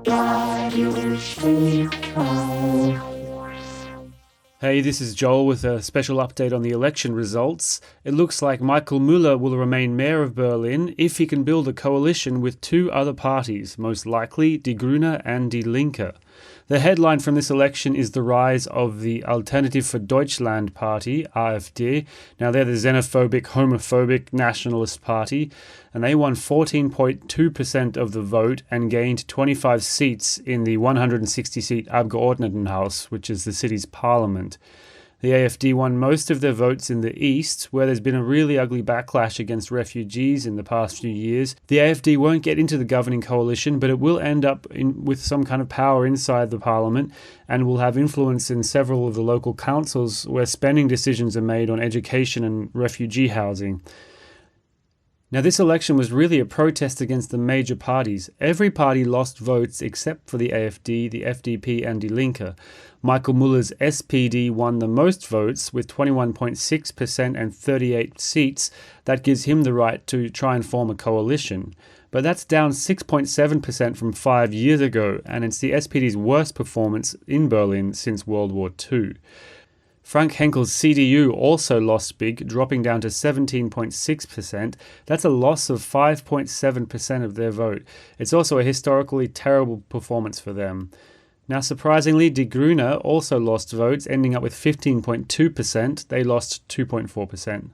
Hey, this is Joel with a special update on the election results. It looks like Michael Müller will remain mayor of Berlin if he can build a coalition with two other parties, most likely Die Grüne and Die Linke. The headline from this election is the rise of the Alternative for Deutschland party, AfD. Now, they're the xenophobic, homophobic nationalist party, and they won 14.2% of the vote and gained 25 seats in the 160-seat Abgeordnetenhaus, which is the city's parliament. The AfD won most of their votes in the east, where there's been a really ugly backlash against refugees in the past few years. The AfD won't get into the governing coalition, but it will end up with some kind of power inside the parliament and will have influence in several of the local councils where spending decisions are made on education and refugee housing. Now, this election was really a protest against the major parties. Every party lost votes except for the AfD, the FDP and Die Linke. Michael Müller's SPD won the most votes with 21.6% and 38 seats. That gives him the right to try and form a coalition. But that's down 6.7% from 5 years ago, and it's the SPD's worst performance in Berlin since World War II. Frank Henkel's CDU also lost big, dropping down to 17.6%. That's a loss of 5.7% of their vote. It's also a historically terrible performance for them. Now, surprisingly, Die Grüne also lost votes, ending up with 15.2%. They lost 2.4%.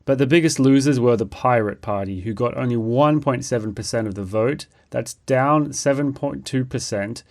But the biggest losers were the Pirate Party, who got only 1.7% of the vote. That's down 7.2%,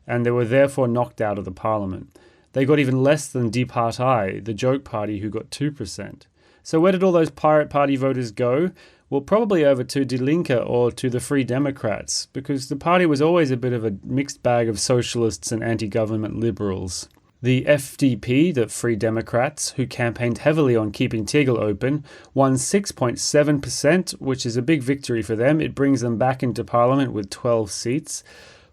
and they were therefore knocked out of the parliament. They got even less than Die Partei, the joke party, who got 2%. So where did all those Pirate Party voters go? Well, probably over to Die Linke or to the Free Democrats, because the party was always a bit of a mixed bag of socialists and anti-government liberals. The FDP, the Free Democrats, who campaigned heavily on keeping Tegel open, won 6.7%, which is a big victory for them. It brings them back into parliament with 12 seats.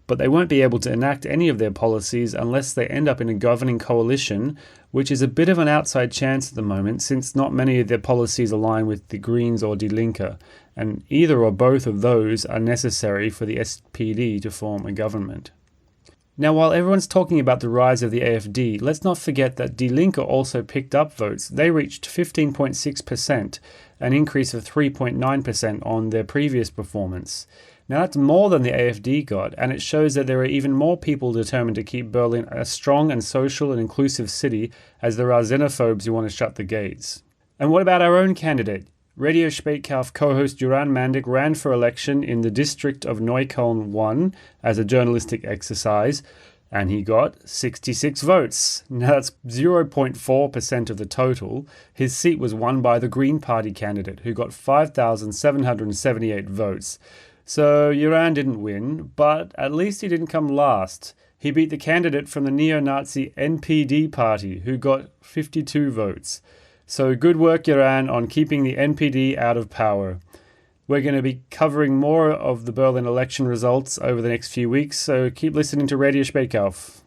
But they won't be able to enact any of their policies unless they end up in a governing coalition, which is a bit of an outside chance at the moment since not many of their policies align with the Greens or Die Linke, and either or both of those are necessary for the SPD to form a government. Now, while everyone's talking about the rise of the AfD, let's not forget that Die Linke also picked up votes. They reached 15.6%, an increase of 3.9% on their previous performance. Now, that's more than the AfD got, and it shows that there are even more people determined to keep Berlin a strong and social and inclusive city, as there are xenophobes who want to shut the gates. And what about our own candidate? Radio Spaetkauf co-host Jöran Mandik ran for election in the district of Neukölln 1 as a journalistic exercise, and he got 66 votes. Now, that's 0.4% of the total. His seat was won by the Green Party candidate, who got 5,778 votes. So Jöran didn't win, but at least he didn't come last. He beat the candidate from the neo-Nazi NPD party, who got 52 votes. So good work, Jöran, on keeping the NPD out of power. We're going to be covering more of the Berlin election results over the next few weeks, so keep listening to Radio Spaetkauf.